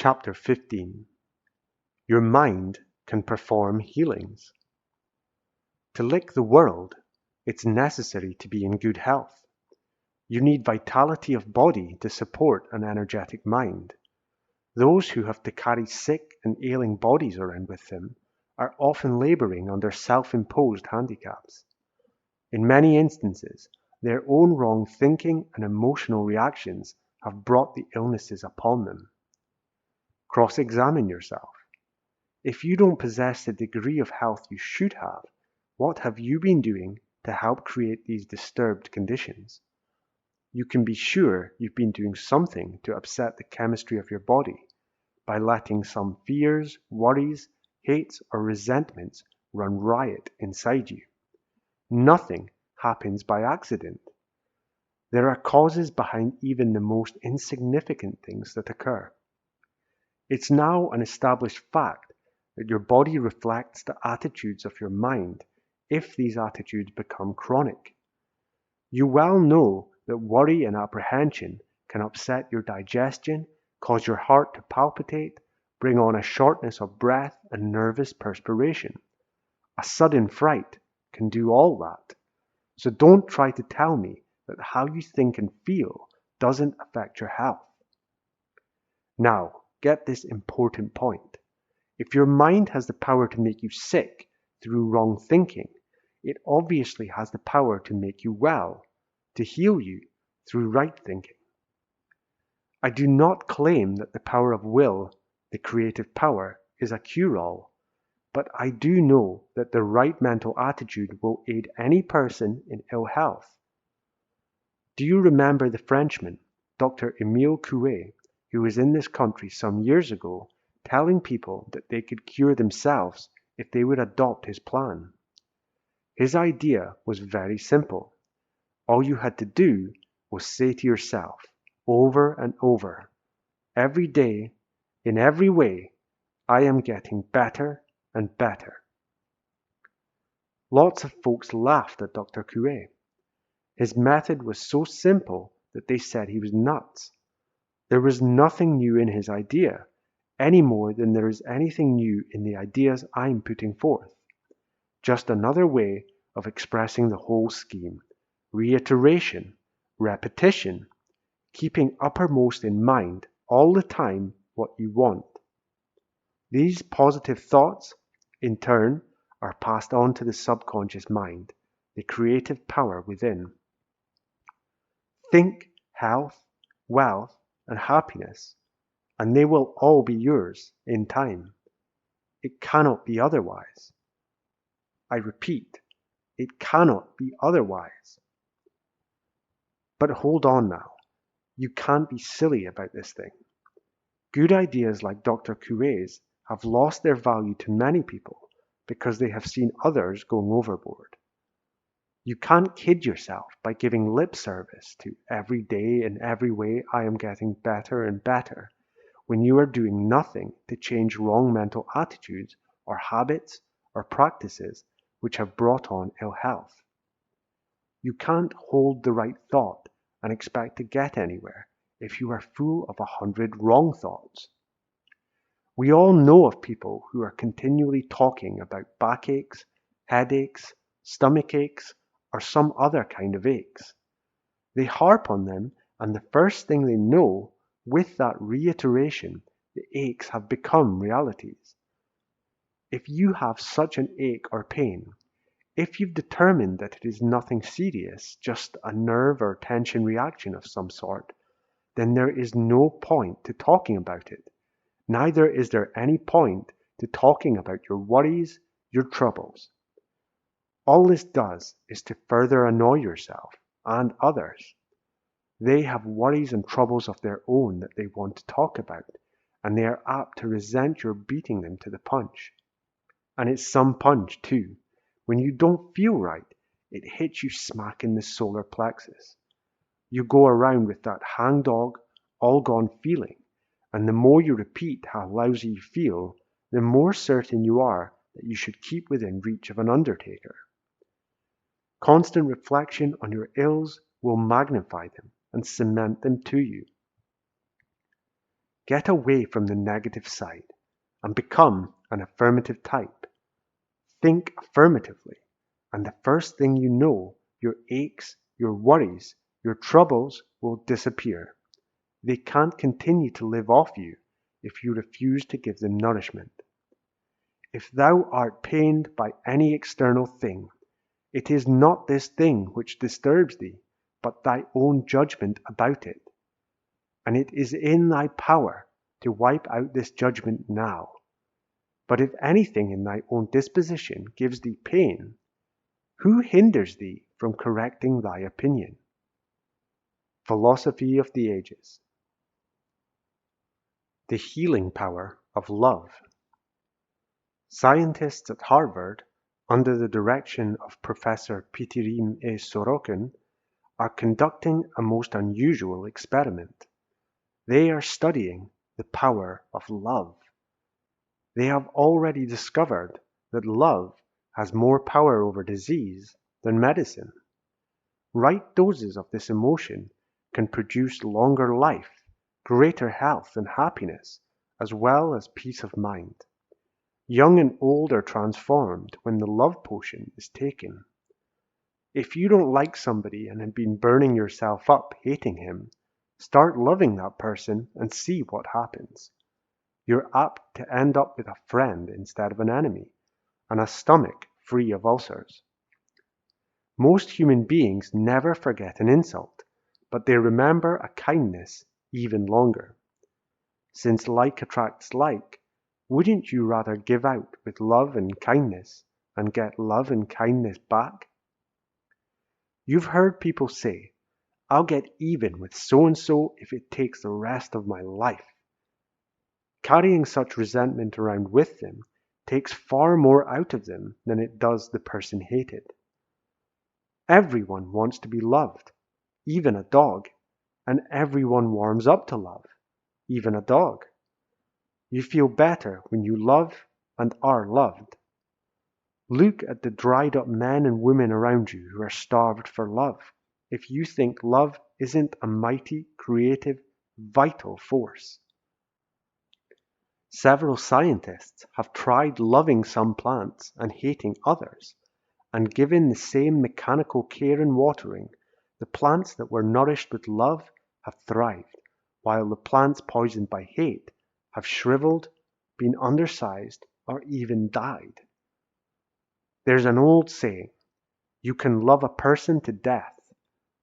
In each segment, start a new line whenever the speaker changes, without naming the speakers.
Chapter 15. Your mind can perform healings. To lick the world, it's necessary to be in good health. You need vitality of body to support an energetic mind. Those who have to carry sick and ailing bodies around with them are often laboring under self-imposed handicaps. In many instances, their own wrong thinking and emotional reactions have brought the illnesses upon them. Cross-examine yourself. If you don't possess the degree of health you should have, what have you been doing to help create these disturbed conditions? You can be sure you've been doing something to upset the chemistry of your body by letting some fears, worries, hates, or resentments run riot inside you. Nothing happens by accident. There are causes behind even the most insignificant things that occur. It's now an established fact that your body reflects the attitudes of your mind if these attitudes become chronic. You well know that worry and apprehension can upset your digestion, cause your heart to palpitate, bring on a shortness of breath and nervous perspiration. A sudden fright can do all that. So don't try to tell me that how you think and feel doesn't affect your health. Now, get this important point. If your mind has the power to make you sick through wrong thinking, it obviously has the power to make you well, to heal you through right thinking. I do not claim that the power of will, the creative power, is a cure-all, but I do know that the right mental attitude will aid any person in ill health. Do you remember the Frenchman, Dr. Emile Coué, who was in this country some years ago, telling people that they could cure themselves if they would adopt his plan? His idea was very simple. All you had to do was say to yourself, over and over, every day, in every way, I am getting better and better. Lots of folks laughed at Dr. Coué. His method was so simple that they said he was nuts. There was nothing new in his idea, any more than there is anything new in the ideas I'm putting forth. Just another way of expressing the whole scheme. Reiteration, repetition, keeping uppermost in mind all the time what you want. These positive thoughts, in turn, are passed on to the subconscious mind, the creative power within. Think health, wealth, and happiness, and they will all be yours in time. It cannot be otherwise. I repeat, it cannot be otherwise. But hold on now. You can't be silly about this thing. Good ideas like Dr. Coué's have lost their value to many people because they have seen others going overboard. You can't kid yourself by giving lip service to every day in every way I am getting better and better when you are doing nothing to change wrong mental attitudes or habits or practices which have brought on ill health. You can't hold the right thought and expect to get anywhere if you are full of 100 wrong thoughts. We all know of people who are continually talking about backaches, headaches, stomach aches, or some other kind of aches. They harp on them, and the first thing they know, with that reiteration, the aches have become realities. If you have such an ache or pain, if you've determined that it is nothing serious, just a nerve or tension reaction of some sort, then there is no point to talking about it. Neither is there any point to talking about your worries, your troubles. All this does is to further annoy yourself and others. They have worries and troubles of their own that they want to talk about, and they are apt to resent your beating them to the punch. And it's some punch, too. When you don't feel right, it hits you smack in the solar plexus. You go around with that hangdog, all-gone feeling, and the more you repeat how lousy you feel, the more certain you are that you should keep within reach of an undertaker. Constant reflection on your ills will magnify them and cement them to you. Get away from the negative side and become an affirmative type. Think affirmatively, and the first thing you know, your aches, your worries, your troubles will disappear. They can't continue to live off you if you refuse to give them nourishment. If thou art pained by any external thing, it is not this thing which disturbs thee, but thy own judgment about it. And it is in thy power to wipe out this judgment now. But if anything in thy own disposition gives thee pain, who hinders thee from correcting thy opinion? Philosophy of the Ages. The healing power of love. Scientists at Harvard, under the direction of Professor Pitirim A. Sorokin, are conducting a most unusual experiment. They are studying the power of love. They have already discovered that love has more power over disease than medicine. Right doses of this emotion can produce longer life, greater health and happiness, as well as peace of mind. Young and old are transformed when the love potion is taken. If you don't like somebody and have been burning yourself up hating him, start loving that person and see what happens. You're apt to end up with a friend instead of an enemy, and a stomach free of ulcers. Most human beings never forget an insult, but they remember a kindness even longer. Since like attracts like, wouldn't you rather give out with love and kindness and get love and kindness back? You've heard people say, I'll get even with so-and-so if it takes the rest of my life. Carrying such resentment around with them takes far more out of them than it does the person hated. Everyone wants to be loved, even a dog, and everyone warms up to love, even a dog. You feel better when you love and are loved. Look at the dried up men and women around you who are starved for love, if you think love isn't a mighty, creative, vital force. Several scientists have tried loving some plants and hating others, and given the same mechanical care and watering, the plants that were nourished with love have thrived, while the plants poisoned by hate have shriveled, been undersized, or even died. There's an old saying, you can love a person to death,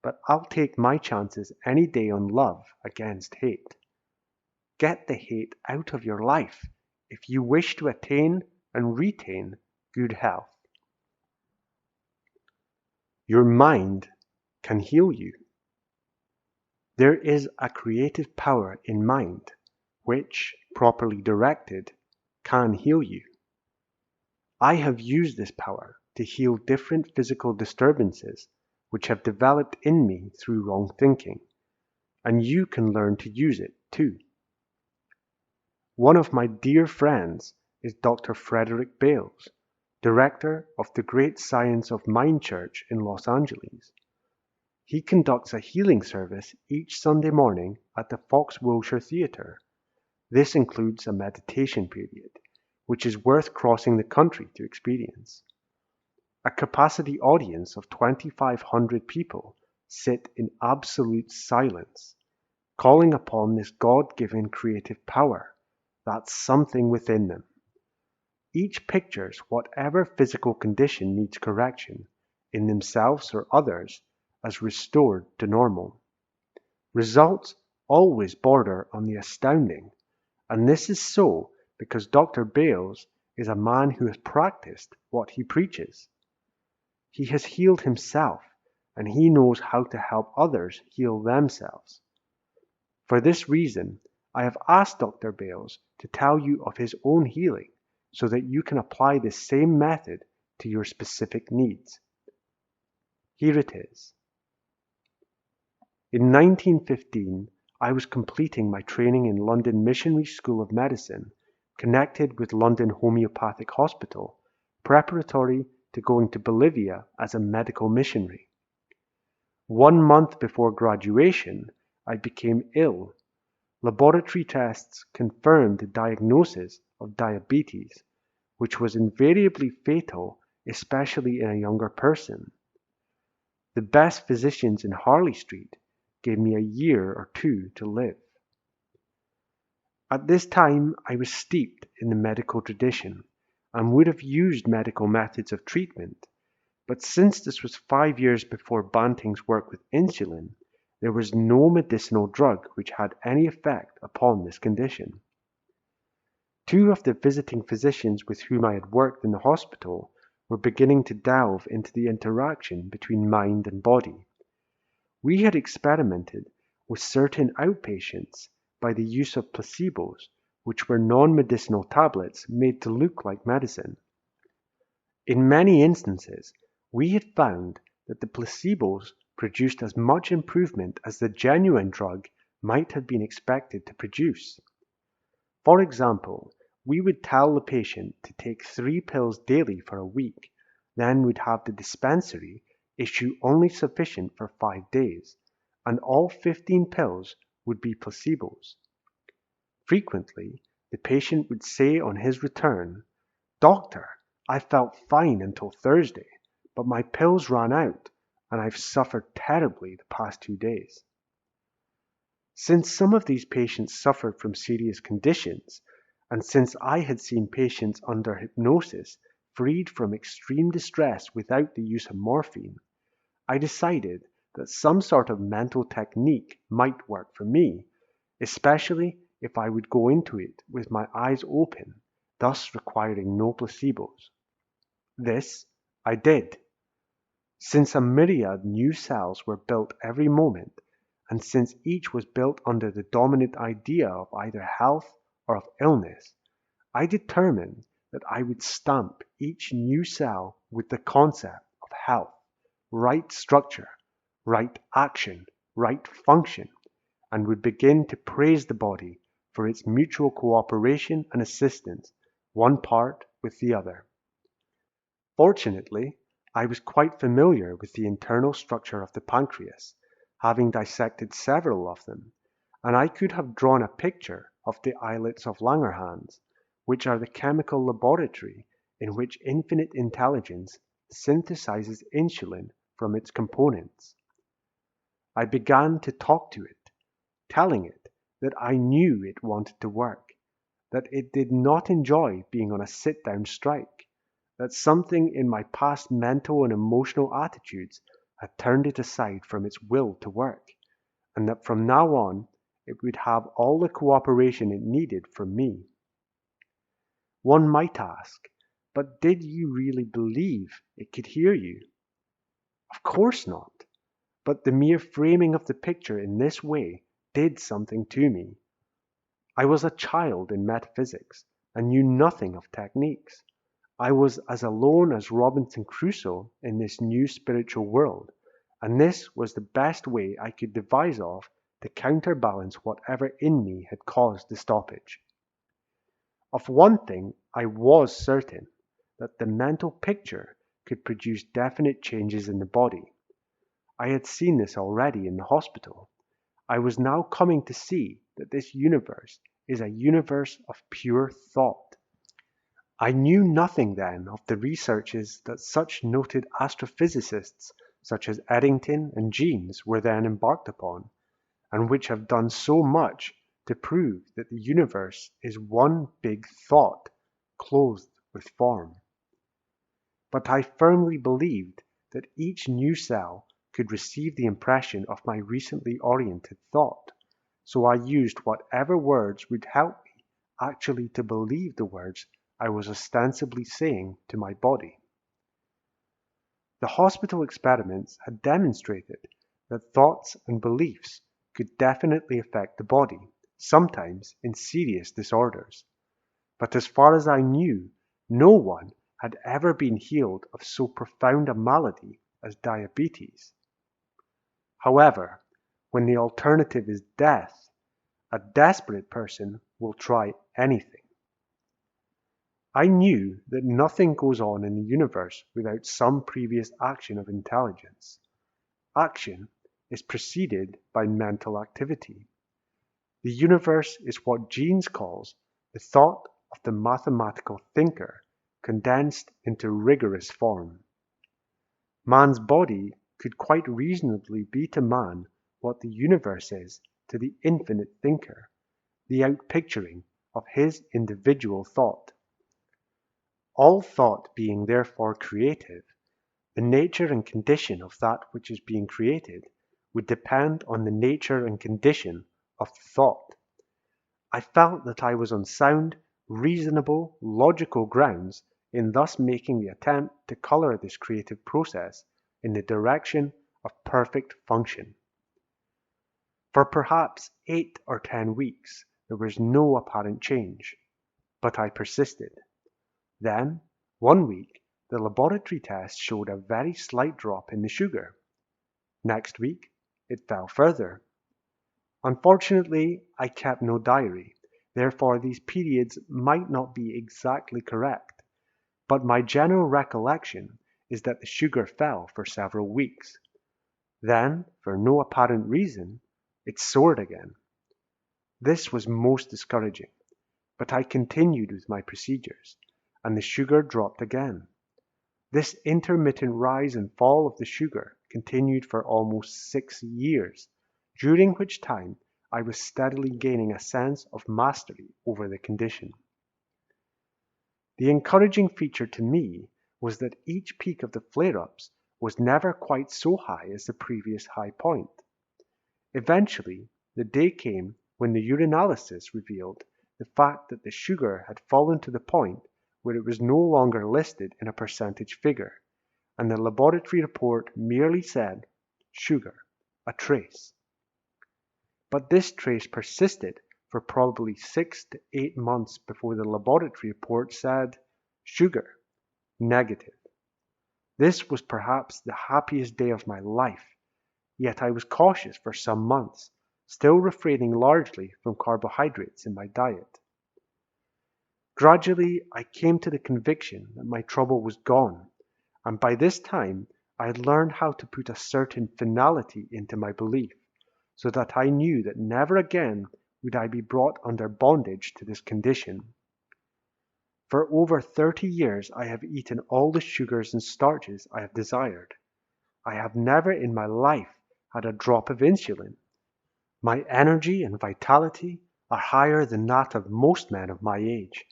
but I'll take my chances any day on love against hate. Get the hate out of your life if you wish to attain and retain good health. Your mind can heal you. There is a creative power in mind, which, properly directed, can heal you. I have used this power to heal different physical disturbances which have developed in me through wrong thinking, and you can learn to use it too. One of my dear friends is Dr. Frederick Bales, director of the Great Science of Mind Church in Los Angeles. He conducts a healing service each Sunday morning at the Fox Wilshire Theatre. This includes a meditation period, which is worth crossing the country to experience. A capacity audience of 2,500 people sit in absolute silence, calling upon this God-given creative power. That's something within them. Each pictures whatever physical condition needs correction, in themselves or others, as restored to normal. Results always border on the astounding, and this is so because Dr. Bales is a man who has practiced what he preaches. He has healed himself, and he knows how to help others heal themselves. For this reason, I have asked Dr. Bales to tell you of his own healing so that you can apply the same method to your specific needs. Here it is. In 1915, I was completing my training in London Missionary School of Medicine, connected with London Homeopathic Hospital, preparatory to going to Bolivia as a medical missionary. 1 month before graduation, I became ill. Laboratory tests confirmed the diagnosis of diabetes, which was invariably fatal, especially in a younger person. The best physicians in Harley Street gave me a year or two to live. At this time, I was steeped in the medical tradition and would have used medical methods of treatment, but since this was 5 years before Banting's work with insulin, there was no medicinal drug which had any effect upon this condition. Two of the visiting physicians with whom I had worked in the hospital were beginning to delve into the interaction between mind and body. We had experimented with certain outpatients by the use of placebos, which were non-medicinal tablets made to look like medicine. In many instances, we had found that the placebos produced as much improvement as the genuine drug might have been expected to produce. For example, we would tell the patient to take 3 pills daily for a week, then we'd have the dispensary issue only sufficient for 5 days, and all 15 pills would be placebos. Frequently, the patient would say on his return, "Doctor, I felt fine until Thursday, but my pills ran out, and I've suffered terribly the past 2 days." Since some of these patients suffered from serious conditions, and since I had seen patients under hypnosis freed from extreme distress without the use of morphine, I decided that some sort of mental technique might work for me, especially if I would go into it with my eyes open, thus requiring no placebos. This I did. Since a myriad new cells were built every moment, and since each was built under the dominant idea of either health or of illness, I determined that I would stamp each new cell with the concept of health, right structure, right action, right function, and would begin to praise the body for its mutual cooperation and assistance, one part with the other. Fortunately, I was quite familiar with the internal structure of the pancreas, having dissected several of them, and I could have drawn a picture of the islets of Langerhans, which are the chemical laboratory in which infinite intelligence synthesizes insulin from its components. I began to talk to it, telling it that I knew it wanted to work, that it did not enjoy being on a sit-down strike, that something in my past mental and emotional attitudes had turned it aside from its will to work, and that from now on it would have all the cooperation it needed from me. One might ask, but did you really believe it could hear you? Of course not, but the mere framing of the picture in this way did something to me. I was a child in metaphysics and knew nothing of techniques. I was as alone as Robinson Crusoe in this new spiritual world, and this was the best way I could devise of to counterbalance whatever in me had caused the stoppage. Of one thing I was certain, that the mental picture could produce definite changes in the body. I had seen this already in the hospital. I was now coming to see that this universe is a universe of pure thought. I knew nothing then of the researches that such noted astrophysicists such as Eddington and Jeans were then embarked upon, and which have done so much to prove that the universe is one big thought clothed with form. But I firmly believed that each new cell could receive the impression of my recently oriented thought, so I used whatever words would help me actually to believe the words I was ostensibly saying to my body. The hospital experiments had demonstrated that thoughts and beliefs could definitely affect the body, sometimes in serious disorders. But as far as I knew, no one had ever been healed of so profound a malady as diabetes. However, when the alternative is death, a desperate person will try anything. I knew that nothing goes on in the universe without some previous action of intelligence. Action is preceded by mental activity. The universe is what Jeans calls the thought of the mathematical thinker condensed into rigorous form. Man's body could quite reasonably be to man what the universe is to the infinite thinker, the outpicturing of his individual thought. All thought being therefore creative, the nature and condition of that which is being created would depend on the nature and condition of the thought. I felt that I was on sound, reasonable, logical grounds in thus making the attempt to color this creative process in the direction of perfect function. For perhaps 8 or 10 weeks there was no apparent change, but I persisted. Then, one week, the laboratory test showed a very slight drop in the sugar. Next week, it fell further. Unfortunately, I kept no diary, therefore these periods might not be exactly correct, but my general recollection is that the sugar fell for several weeks. Then, for no apparent reason, it soared again. This was most discouraging, but I continued with my procedures, and the sugar dropped again. This intermittent rise and fall of the sugar continued for almost 6 years, during which time I was steadily gaining a sense of mastery over the condition. The encouraging feature to me was that each peak of the flare-ups was never quite so high as the previous high point. Eventually, the day came when the urinalysis revealed the fact that the sugar had fallen to the point where it was no longer listed in a percentage figure, and the laboratory report merely said, "Sugar, a trace." But this trace persisted for probably 6 to 8 months before the laboratory report said, "Sugar, negative." This was perhaps the happiest day of my life, yet I was cautious for some months, still refraining largely from carbohydrates in my diet. Gradually, I came to the conviction that my trouble was gone, and by this time I had learned how to put a certain finality into my belief, so that I knew that never again would I be brought under bondage to this condition. For over 30 years I have eaten all the sugars and starches I have desired. I have never in my life had a drop of insulin. My energy and vitality are higher than that of most men of my age,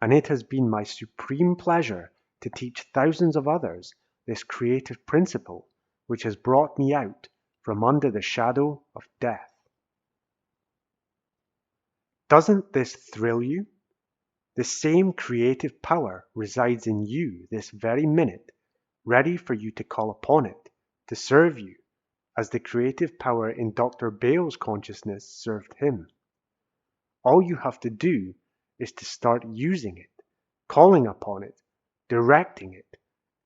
and it has been my supreme pleasure to teach thousands of others this creative principle which has brought me out from under the shadow of death. Doesn't this thrill you? The same creative power resides in you this very minute, ready for you to call upon it, to serve you, as the creative power in Dr. Bales' consciousness served him. All you have to do is to start using it, calling upon it, directing it,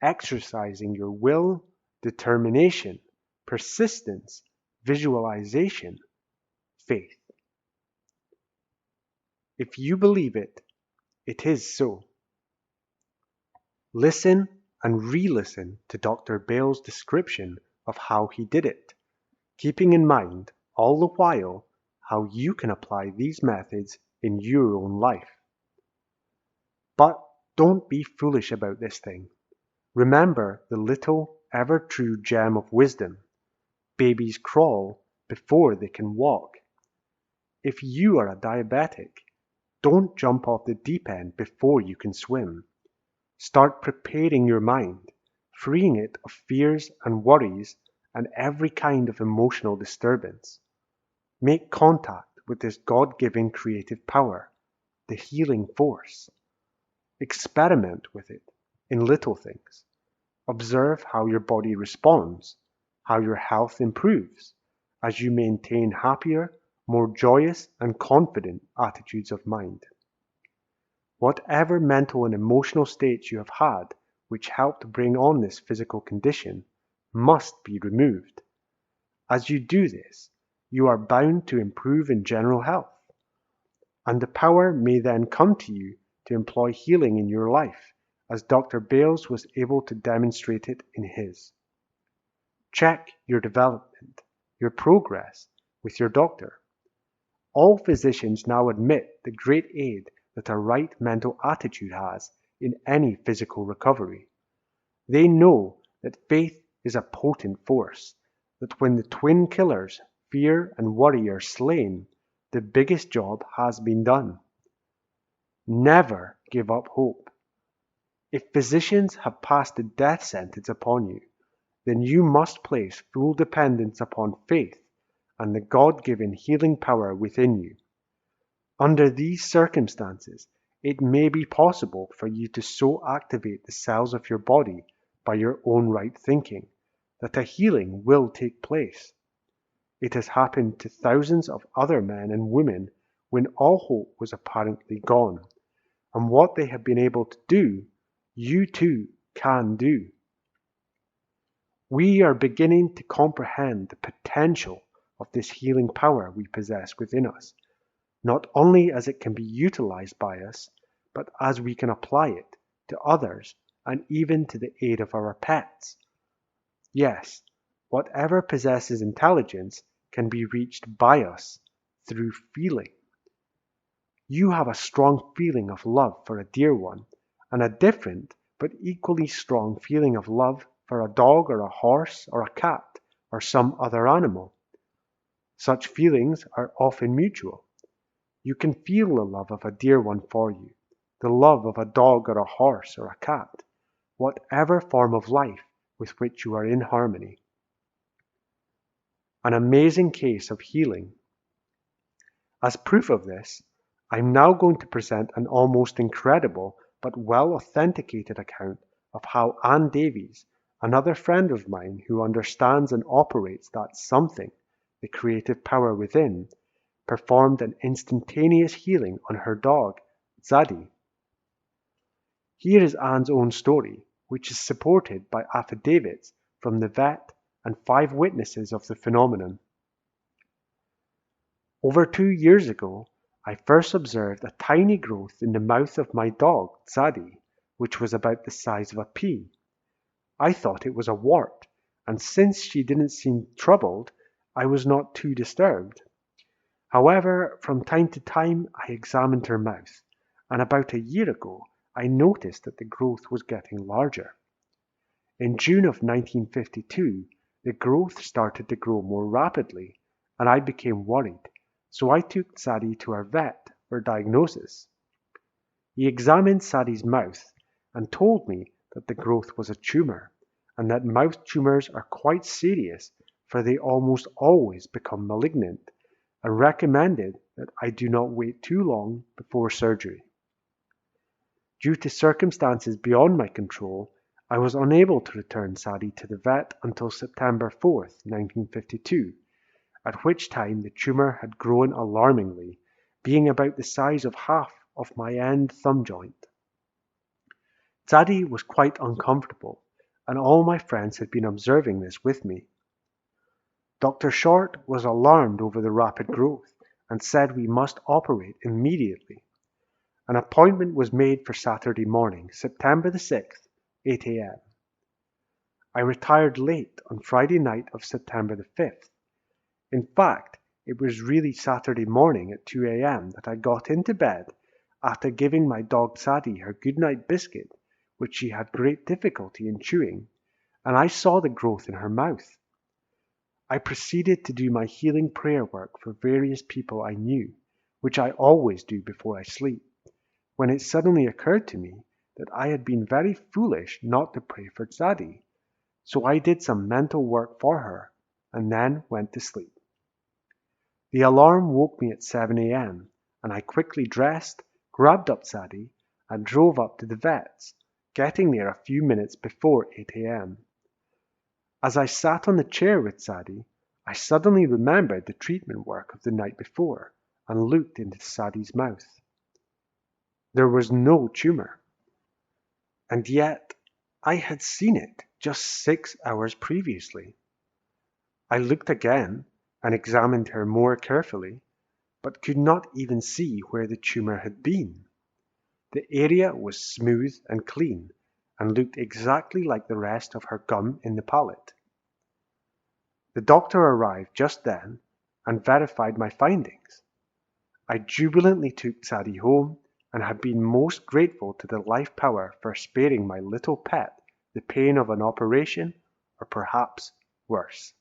exercising your will, determination, persistence, visualization, faith. If you believe it, it is so. Listen and re-listen to Dr. Bales' description of how he did it, keeping in mind all the while how you can apply these methods in your own life. But don't be foolish about this thing. Remember the little, ever-true gem of wisdom. Babies crawl before they can walk. If you are a diabetic, don't jump off the deep end before you can swim. Start preparing your mind, freeing it of fears and worries and every kind of emotional disturbance. Make contact with this God-given creative power, the healing force. Experiment with it in little things. Observe how your body responds, how your health improves, as you maintain happier, more joyous and confident attitudes of mind. Whatever mental and emotional states you have had which helped bring on this physical condition must be removed. As you do this, you are bound to improve in general health, and the power may then come to you to employ healing in your life, as Dr. Bales was able to demonstrate it in his. Check your development, your progress with your doctor. All physicians now admit the great aid that a right mental attitude has in any physical recovery. They know that faith is a potent force, that when the twin killers, fear and worry, are slain, the biggest job has been done. Never give up hope. If physicians have passed the death sentence upon you, then you must place full dependence upon faith and the God-given healing power within you. Under these circumstances, it may be possible for you to so activate the cells of your body by your own right thinking that a healing will take place. It has happened to thousands of other men and women when all hope was apparently gone, and what they have been able to do, you too can do. We are beginning to comprehend the potential of this healing power we possess within us, not only as it can be utilized by us, but as we can apply it to others and even to the aid of our pets. Yes, whatever possesses intelligence can be reached by us through feeling. You have a strong feeling of love for a dear one, and a different but equally strong feeling of love for a dog or a horse or a cat or some other animal. Such feelings are often mutual. You can feel the love of a dear one for you, the love of a dog or a horse or a cat, whatever form of life with which you are in harmony. An amazing case of healing. As proof of this, I'm now going to present an almost incredible but well authenticated account of how Anne Davies, another friend of mine who understands and operates that something, the creative power within, performed an instantaneous healing on her dog, Zadie. Here is Anne's own story, which is supported by affidavits from the vet and 5 witnesses of the phenomenon. Over 2 years ago, I first observed a tiny growth in the mouth of my dog, Zadie, which was about the size of a pea. I thought it was a wart, and since she didn't seem troubled, I was not too disturbed. However, from time to time I examined her mouth, and about a year ago I noticed that the growth was getting larger. In June of 1952, the growth started to grow more rapidly, and I became worried, so I took Zadie to our vet for diagnosis. He examined Zadie's mouth and told me that the growth was a tumor, and that mouth tumors are quite serious, for they almost always become malignant, and recommended that I do not wait too long before surgery. Due to circumstances beyond my control, I was unable to return Zadie to the vet until September 4th, 1952, at which time the tumor had grown alarmingly, being about the size of half of my end thumb joint. Zadie was quite uncomfortable, and all my friends had been observing this with me. Dr. Short was alarmed over the rapid growth and said we must operate immediately. An appointment was made for Saturday morning, September the 6th, 8 a.m. I retired late on Friday night of September the 5th. In fact, it was really Saturday morning at 2 a.m. that I got into bed after giving my dog Zadie her goodnight biscuit, which she had great difficulty in chewing, and I saw the growth in her mouth. I proceeded to do my healing prayer work for various people I knew, which I always do before I sleep, when it suddenly occurred to me that I had been very foolish not to pray for Zadie, so I did some mental work for her, and then went to sleep. The alarm woke me at 7 a.m., and I quickly dressed, grabbed up Zadie, and drove up to the vet's, getting there a few minutes before 8 a.m. As I sat on the chair with Zadie, I suddenly remembered the treatment work of the night before and looked into Zadie's mouth. There was no tumor, and yet I had seen it just 6 hours previously. I looked again and examined her more carefully, but could not even see where the tumor had been. The area was smooth and clean and looked exactly like the rest of her gum in the palate. The doctor arrived just then and verified my findings. I jubilantly took Sadie home and have been most grateful to the life power for sparing my little pet the pain of an operation, or perhaps worse.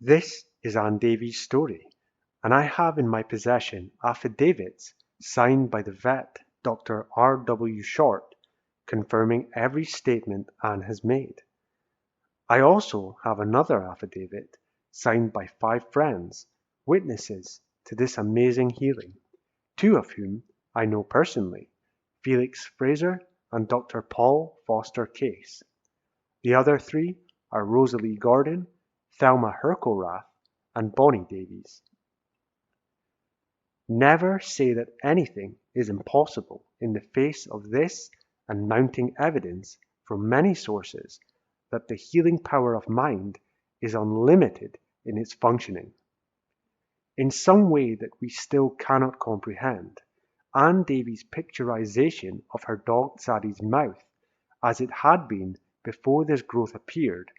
This is Anne Davies' story, and I have in my possession affidavits signed by the vet, Dr. R. W. Short, confirming every statement Anne has made. I also have another affidavit signed by 5 friends, witnesses to this amazing healing, 2 of whom I know personally, Felix Fraser and Dr. Paul Foster Case. The other 3 are Rosalie Gordon, Thelma Herkelrath, and Bonnie Davies. Never say that anything is impossible in the face of this and mounting evidence from many sources that the healing power of mind is unlimited in its functioning. In some way that we still cannot comprehend, Anne Davies' picturization of her dog Sadie's mouth, as it had been before this growth appeared,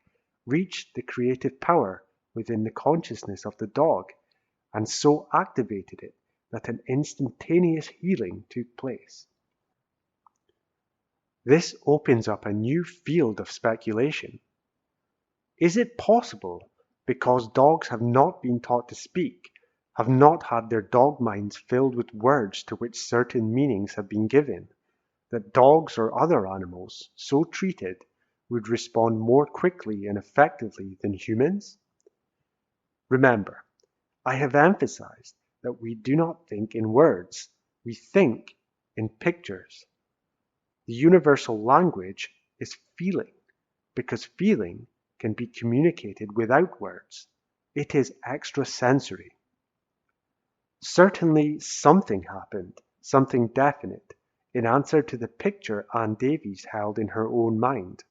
reached the creative power within the consciousness of the dog, and so activated it that an instantaneous healing took place. This opens up a new field of speculation. Is it possible, because dogs have not been taught to speak, have not had their dog minds filled with words to which certain meanings have been given, that dogs or other animals, so treated, would respond more quickly and effectively than humans? Remember, I have emphasized that we do not think in words, we think in pictures. The universal language is feeling, because feeling can be communicated without words. It is extrasensory. Certainly something happened, something definite, in answer to the picture Anne Davies held in her own mind.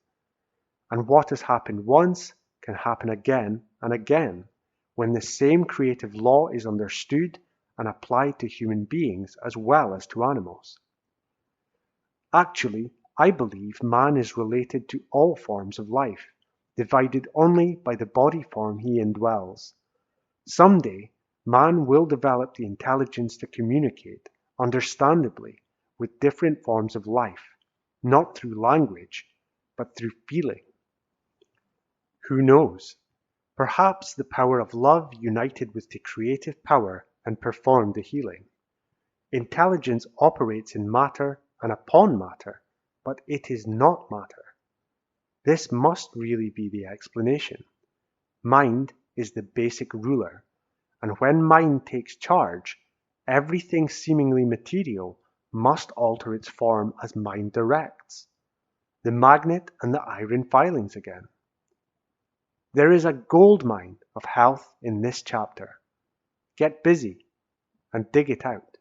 And what has happened once can happen again and again, when the same creative law is understood and applied to human beings as well as to animals. Actually, I believe man is related to all forms of life, divided only by the body form he indwells. Someday, man will develop the intelligence to communicate, understandably, with different forms of life, not through language, but through feeling. Who knows? Perhaps the power of love united with the creative power and performed the healing. Intelligence operates in matter and upon matter, but it is not matter. This must really be the explanation. Mind is the basic ruler, and when mind takes charge, everything seemingly material must alter its form as mind directs. The magnet and the iron filings again. There is a gold mine of health in this chapter. Get busy and dig it out.